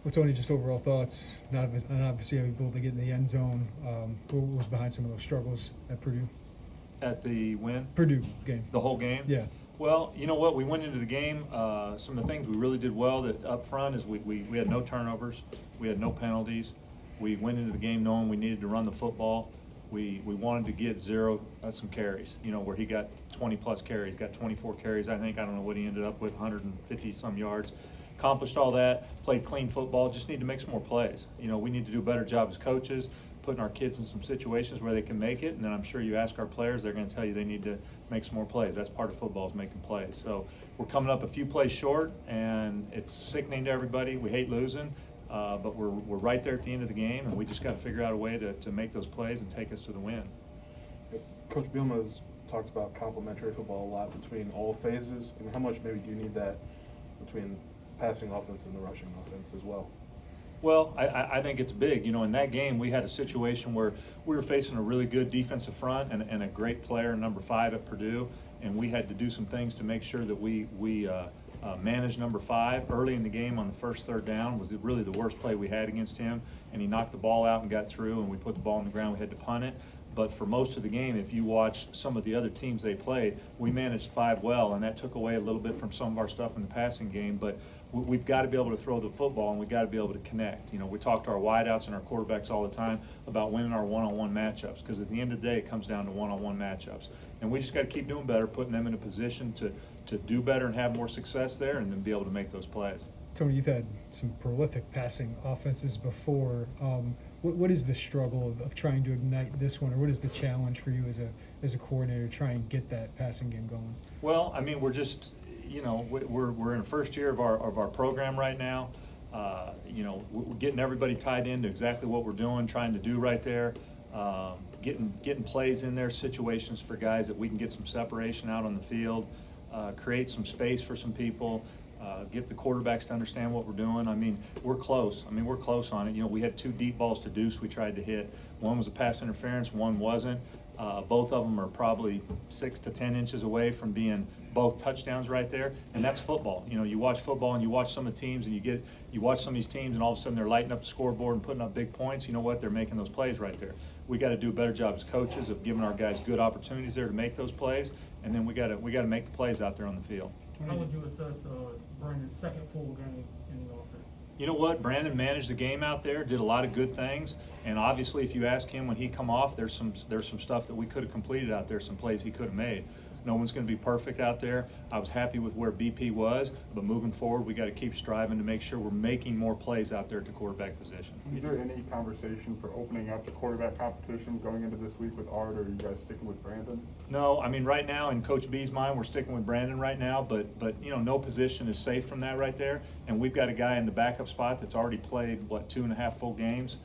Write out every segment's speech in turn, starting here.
Well, Tony, just overall thoughts, not obviously able to get in the end zone. What was behind some of those struggles at Purdue? At the win? Purdue game. The whole game? Yeah. Well, you know what? We went into the game. Some of the things we really did well that up front is we had no turnovers. We had no penalties. We went into the game knowing we needed to run the football. We wanted to get Zero some carries, you know, where he got 20-plus carries, got 24 carries, I think. I don't know what he ended up with, 150-some yards. Accomplished all that, played clean football, just need to make some more plays. You know, we need to do a better job as coaches, putting our kids in some situations where they can make it, and then I'm sure you ask our players, they're going to tell you they need to make some more plays. That's part of football, is making plays. So we're coming up a few plays short, and it's sickening to everybody. We hate losing, but we're right there at the end of the game, and we just got to figure out a way to make those plays and take us to the win. Coach Bielema has talked about complementary football a lot between all phases, and how much maybe do you need that between passing offense and the rushing offense as well? Well, I think it's big. You know, in that game, we had a situation where we were facing a really good defensive front and a great player, number 5 at Purdue, and we had to do some things to make sure that we managed number 5 early in the game. On the first third down was really the worst play we had against him, and he knocked the ball out and got through, and we put the ball on the ground. We had to punt it. But for most of the game, if you watch some of the other teams they played, we managed 5 well, and that took away a little bit from some of our stuff in the passing game. But we've got to be able to throw the football, and we've got to be able to connect. You know, we talk to our wideouts and our quarterbacks all the time about winning our one-on-one matchups, because at the end of the day, it comes down to one-on-one matchups. And we just got to keep doing better, putting them in a position to do better and have more success there, and then be able to make those plays. Tony, you've had some prolific passing offenses before. What is the struggle of trying to ignite this one, or what is the challenge for you as a coordinator to try and get that passing game going? Well, I mean, we're just, you know, we're in the first year of our program right now. You know, we're getting everybody tied into exactly what we're doing, trying to do right there. Getting plays in there, situations for guys that we can get some separation out on the field, create some space for some people. Get the quarterbacks to understand what we're doing. I mean, we're close. We're close on it. You know, we had 2 deep balls to Deuce we tried to hit. One was a pass interference, one wasn't. Both of them are probably 6 to 10 inches away from being both touchdowns right there, and that's football. You know, you watch football and you watch some of the teams, and you watch some of these teams, and all of a sudden they're lighting up the scoreboard and putting up big points. You know what? They're making those plays right there. We got to do a better job as coaches of giving our guys good opportunities there to make those plays, and then we got to make the plays out there on the field. How would you assess Brandon's second full game in the offense? You know what? Brandon managed the game out there, did a lot of good things, and obviously if you ask him when he come off, there's some stuff that we could have completed out there, some plays he could have made. No one's going to be perfect out there. I was happy with where BP was, but moving forward, we got to keep striving to make sure we're making more plays out there at the quarterback position. Is there any conversation for opening up the quarterback competition going into this week with Art, or are you guys sticking with Brandon? No, I mean, right now in Coach B's mind, we're sticking with Brandon right now, but you know, no position is safe from that right there, and we've got a guy in the backup spot that's already played 2.5 full games.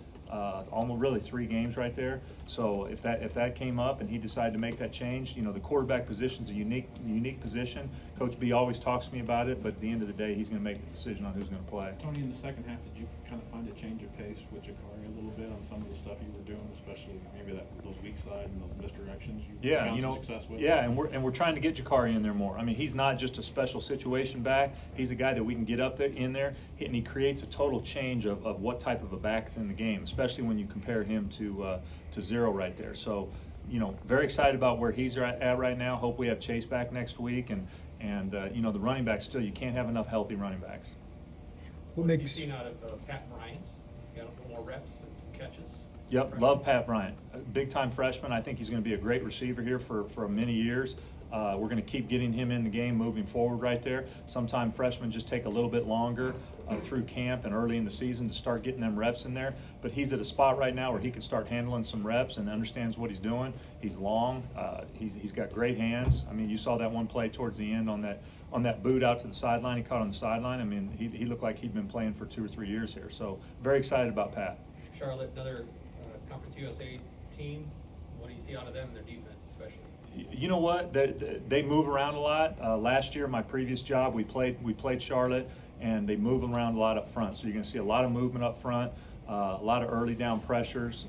Almost really 3 games right there. So if that came up and he decided to make that change, you know, the quarterback position is a unique position. Coach B always talks to me about it, but at the end of the day, he's going to make the decision on who's going to play. Tony, in the second half, did you kind of find a change of pace with Jakari a little bit on some of the stuff you were doing, especially maybe those weak side and those misdirections you Yeah, found you know, some success with? yeah, and we're trying to get Jakari in there more. I mean, he's not just a special situation back. He's a guy that we can get up there in there, and he creates a total change of what type of a back's in the game, especially when you compare him to Zero right there. So, you know, very excited about where he's at right now. Hope we have Chase back next week, and you know, the running backs still, you can't have enough healthy running backs. What have you makes seen out of Pat Bryant? Got a little more reps and some catches. Yep, Freshman. love Pat Bryant. A big-time freshman. I think he's going to be a great receiver here for many years. We're going to keep getting him in the game moving forward right there. Sometimes freshmen just take a little bit longer through camp and early in the season to start getting them reps in there. But he's at a spot right now where he can start handling some reps and understands what he's doing. He's long. He's got great hands. I mean, you saw that one play towards the end on that boot out to the sideline. He caught on the sideline. I mean, he looked like he'd been playing for 2 or 3 years here. So very excited about Pat. Charlotte, another Conference USA team. What do you see out of them in their defense, especially? You know what? They move around a lot. Last year, my previous job, we played Charlotte, and they move around a lot up front. So you're going to see a lot of movement up front, a lot of early down pressures.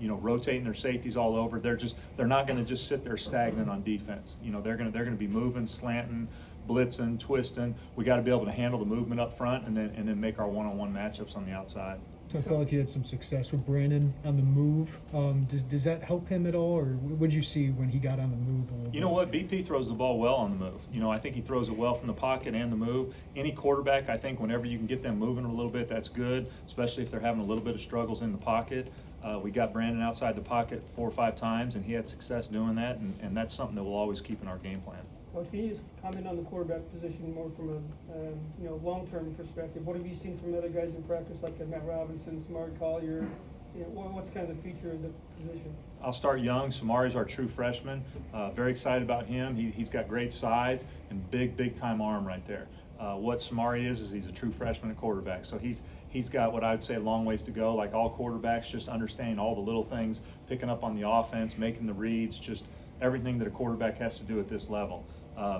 You know, rotating their safeties all over. They're not going to just sit there stagnant on defense. You know, they're going to be moving, slanting, blitzing, twisting. We got to be able to handle the movement up front and then make our one-on-one matchups on the outside. So I felt like you had some success with Brandon on the move. Does that help him at all, or what did you see when he got on the move a little You know bit? what? BP throws the ball well on the move. You know, I think he throws it well from the pocket and the move. Any quarterback, I think, whenever you can get them moving a little bit, that's good, especially if they're having a little bit of struggles in the pocket. We got Brandon outside the pocket 4 or 5 times, and he had success doing that, and that's something that we'll always keep in our game plan. Coach, can you just comment on the quarterback position more from a long-term perspective? What have you seen from other guys in practice, like Matt Robinson, Samari Collier? What's kind of the future of the position? I'll start young. Samari's our true freshman. Very excited about him. He's got great size and big time arm right there. What Samari is he's a true freshman at quarterback. So he's got what I would say a long ways to go. Like all quarterbacks, just understanding all the little things, picking up on the offense, making the reads, just everything that a quarterback has to do at this level.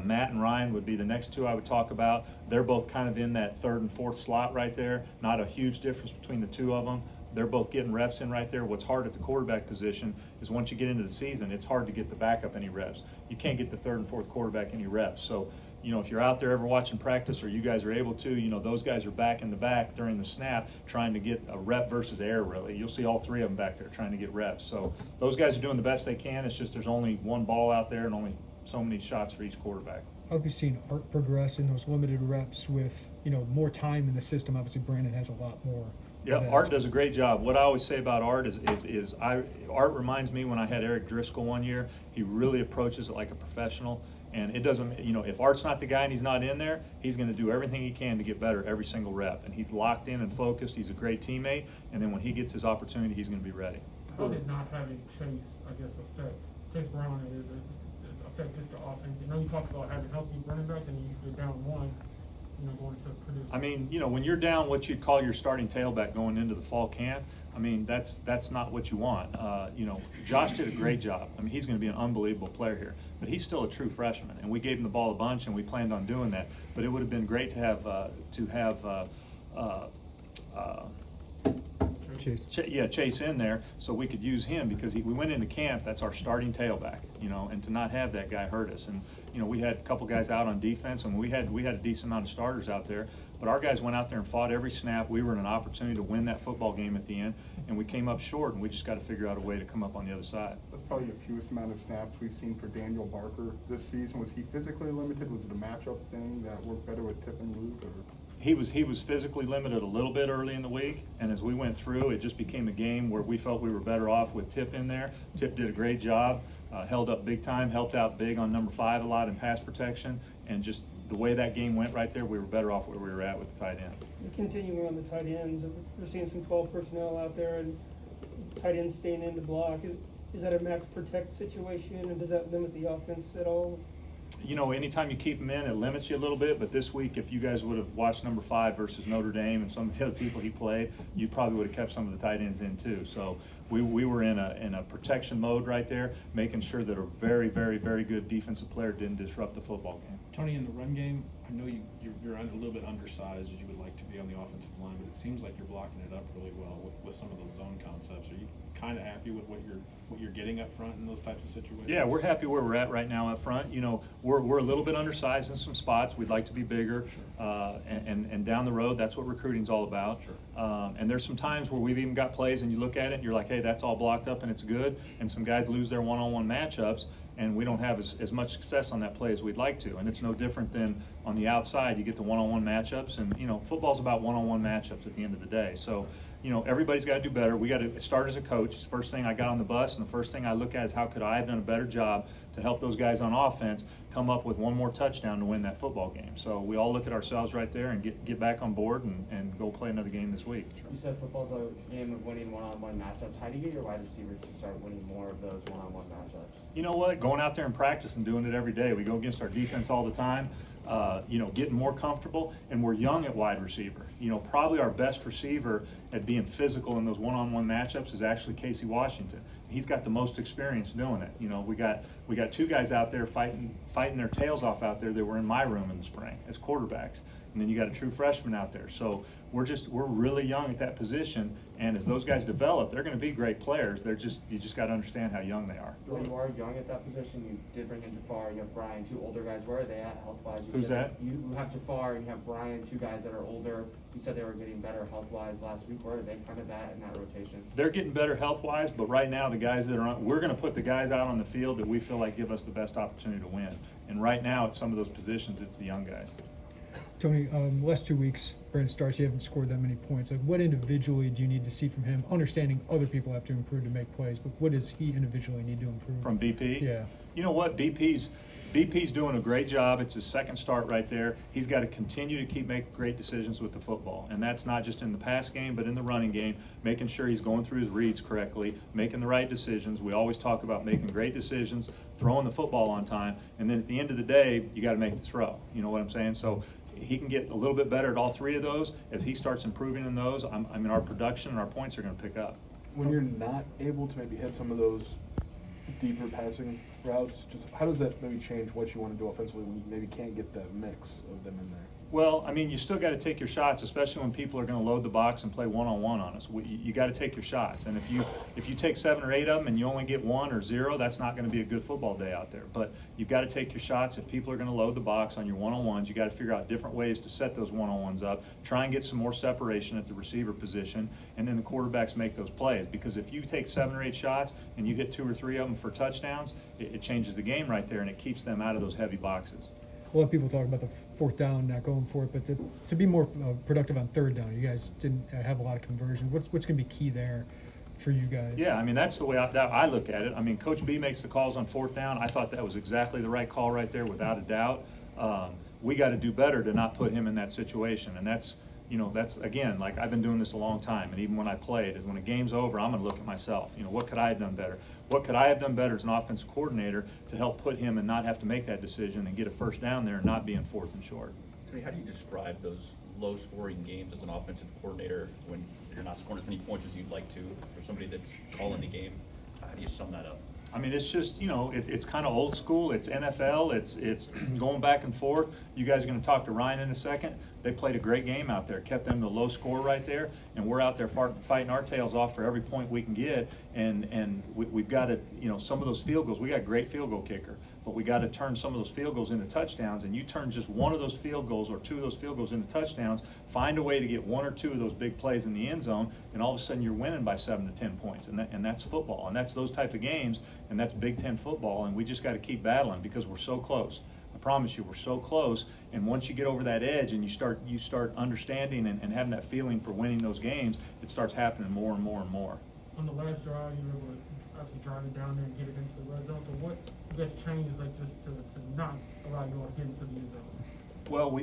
Matt and Ryan would be the next two I would talk about. They're both kind of in that 3rd and 4th slot right there. Not a huge difference between the two of them. They're both getting reps in right there. What's hard at the quarterback position is once you get into the season, it's hard to get the backup any reps. You can't get the 3rd and 4th quarterback any reps. So, you know, if you're out there ever watching practice or you guys are able to, you know, those guys are back in the back during the snap trying to get a rep versus air, really. You'll see all 3 of them back there trying to get reps. So those guys are doing the best they can. It's just there's only one ball out there and only so many shots for each quarterback. How have you seen Art progress in those limited reps with, more time in the system? Obviously, Brandon has a lot more. Yeah, of that. Art does a great job. What I always say about Art Art reminds me when I had Eric Driscoll one year. He really approaches it like a professional, and it doesn't. If Art's not the guy and he's not in there, he's going to do everything he can to get better every single rep. And he's locked in and focused. He's a great teammate, and then when he gets his opportunity, he's going to be ready. How did not having Chase, affect Chase Brown affect just the offense? You talked about having healthy running backs, and you're down one. Going to Purdue. I mean, when you're down what you'd call your starting tailback going into the fall camp, I mean, that's not what you want. Josh did a great job. I mean, he's going to be an unbelievable player here, but he's still a true freshman, and we gave him the ball a bunch, and we planned on doing that. But it would have been great to have Chase in there so we could use him because we went into camp, that's our starting tailback, and to not have that guy hurt us. And, we had a couple guys out on defense, and we had a decent amount of starters out there, but our guys went out there and fought every snap. We were in an opportunity to win that football game at the end, and we came up short, and we just got to figure out a way to come up on the other side. That's probably the fewest amount of snaps we've seen for Daniel Barker this season. Was he physically limited? Was it a matchup thing that worked better with Tip and Luke? Or? He was physically limited a little bit early in the week, and as we went through, it just became a game where we felt we were better off with Tip in there. Tip did a great job, held up big time, helped out big on number 5 a lot in pass protection, and just the way that game went right there, we were better off where we were at with the tight ends. Continuing on the tight ends, we're seeing some 12 personnel out there and tight ends staying in the block. Is that a max protect situation, and does that limit the offense at all? Anytime you keep him in, it limits you a little bit. But this week, if you guys would have watched number 5 versus Notre Dame and some of the other people he played, you probably would have kept some of the tight ends in too. So we were in a protection mode right there, making sure that a very, very, very good defensive player didn't disrupt the football game. Tony, in the run game, I know you're a little bit undersized as you would like to be on the offensive line, but it seems like you're blocking it up really well with some of those zone concepts. Are you kind of happy with what you're getting up front in those types of situations? Yeah, we're happy where we're at right now up front. We're a little bit undersized in some spots. We'd like to be bigger, and down the road, that's what recruiting's all about. Sure. And there's some times where we've even got plays, and you look at it, and you're like, hey, that's all blocked up, and it's good. And some guys lose their one-on-one matchups, and we don't have as much success on that play as we'd like to. And it's no different than on the outside. You get the one-on-one matchups, and football's about one-on-one matchups at the end of the day. So everybody's got to do better. We got to start as a coach. It's the first thing I got on the bus, and the first thing I look at is how could I have done a better job to help those guys on offense come up with one more touchdown to win that football game. So we all look at ourselves right there and get back on board and go play another game this week. You said football's a game of winning one-on-one matchups. How do you get your wide receivers to start winning more of those one-on-one matchups? You know what? Going out there and practice and doing it every day. We go against our defense all the time. Getting more comfortable, and we're young at wide receiver. Probably our best receiver at being physical in those one-on-one matchups is actually Casey Washington. He's got the most experience doing it. We got 2 guys out there fighting their tails off out there that were in my room in the spring as quarterbacks. and then you got a true freshman out there. So we're really young at that position, and as those guys develop, they're going to be great players. You just got to understand how young they are. Well, you are young at that position. You did bring in Jafar. You have Brian, two older guys. Where are they at health-wise? Who's that? You have Jafar and you have Brian, two guys that are older. You said they were getting better health-wise last week. Where are they kind of at in that rotation? They're getting better health-wise, but right now the guys that are on, we're going to put the guys out on the field that we feel like give us the best opportunity to win. And right now, at some of those positions, it's the young guys. Tony, last 2 weeks, Brandon Starks, you haven't scored that many points. Like, what individually do you need to see from him? Understanding other people have to improve to make plays, but what does he individually need to improve? From BP? Yeah. You know what? BP's doing a great job. It's his second start right there. He's got to continue to keep making great decisions with the football. And that's not just in the pass game, but in the running game, making sure he's going through his reads correctly, making the right decisions. We always talk about making great decisions, throwing the football on time, and then at the end of the day, you got to make the throw. You know what I'm saying? So he can get a little bit better at all three of those. As he starts improving in those, I mean, our production and our points are going to pick up. When you're not able to maybe hit some of those deeper passing routes, just how does that maybe change what you want to do offensively when you maybe can't get that mix of them in there? Well, I mean, you still got to take your shots, especially when people are going to load the box and play one-on-one on us. You got to take your shots, and if you take 7 or 8 of them and you only get 1 or 0, that's not going to be a good football day out there. But you've got to take your shots. If people are going to load the box on your one-on-ones, you got to figure out different ways to set those one-on-ones up. Try and get some more separation at the receiver position, and then the quarterbacks make those plays. Because if you take 7 or 8 shots and you hit 2 or 3 of them for touchdowns, it changes the game right there, and it keeps them out of those heavy boxes. A lot of people talk about the 4th down, not going for it, but to be more productive on 3rd down, you guys didn't have a lot of conversion. What's going to be key there for you guys? Yeah, I mean, that's the way I look at it. I mean, Coach B makes the calls on 4th down. I thought that was exactly the right call right there, without a doubt. We got to do better to not put him in that situation, and that's again, like, I've been doing this a long time, and even when I played, is when a game's over, I'm going to look at myself. What could I have done better? What could I have done better as an offensive coordinator to help put him and not have to make that decision and get a 1st down there and not be in 4th and short? Tony, how do you describe those low-scoring games as an offensive coordinator when you're not scoring as many points as you'd like to for somebody that's calling the game? How do you sum that up? I mean, it's just, it's kind of old school. It's NFL. It's going back and forth. You guys are going to talk to Ryan in a second. They played a great game out there, kept them to a low score right there, and we're out there fighting our tails off for every point we can get. And we've got to, some of those field goals. We got a great field goal kicker, but we got to turn some of those field goals into touchdowns. And you turn just one of those field goals or 2 of those field goals into touchdowns. Find a way to get 1 or 2 of those big plays in the end zone, and all of a sudden you're winning by 7 to 10 points. And that's football, and that's those type of games. And that's Big Ten football, and we just got to keep battling because we're so close. I promise you, we're so close. And once you get over that edge and you start understanding and having that feeling for winning those games, it starts happening more and more and more. On the last drive, you were able to actually drive it down there and get it into the red zone. So what, I guess, changes like just to not allow you all to get into the end zone? Well,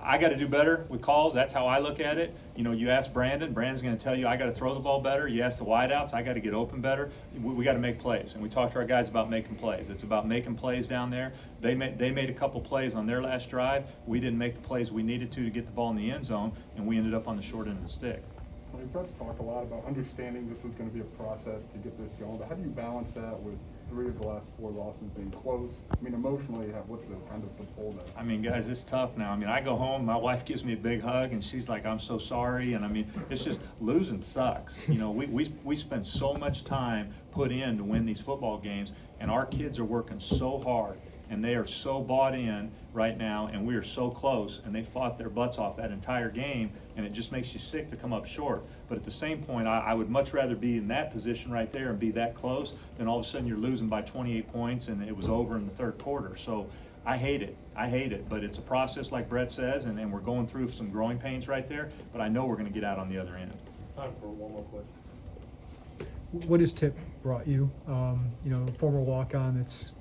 I got to do better with calls. That's how I look at it. You ask Brandon's going to tell you I got to throw the ball better. You ask the wideouts, I got to get open better. We got to make plays, and we talk to our guys about making plays. It's about making plays down there. They made a couple plays on their last drive. We didn't make the plays we needed to get the ball in the end zone, and we ended up on the short end of the stick. I mean, Brett's talked a lot about understanding this was going to be a process to get this going, but how do you balance that with 3 of the last 4 losses being close? I mean, emotionally, what's the kind of the pull there? I mean, guys, it's tough now. I mean, I go home, my wife gives me a big hug, and she's like, I'm so sorry. And I mean, it's just, losing sucks. We spend so much time put in to win these football games, and our kids are working so hard, and they are so bought in right now, and we are so close, and they fought their butts off that entire game, and it just makes you sick to come up short. But at the same point, I would much rather be in that position right there and be that close than all of a sudden you're losing by 28 points and it was over in the 3rd quarter. So I hate it, but it's a process like Brett says, and we're going through some growing pains right there, but I know we're going to get out on the other end. Time for one more question. What has Tip brought you? Former walk-on that's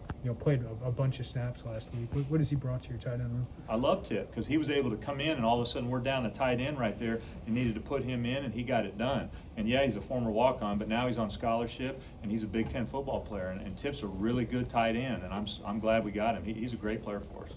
played a bunch of snaps last week. What has he brought to your tight end room? I love Tip because he was able to come in, and all of a sudden we're down a tight end right there and needed to put him in, and he got it done. And yeah, he's a former walk-on, but now he's on scholarship, and he's a Big Ten football player. And Tip's a really good tight end, and I'm glad we got him. He's a great player for us.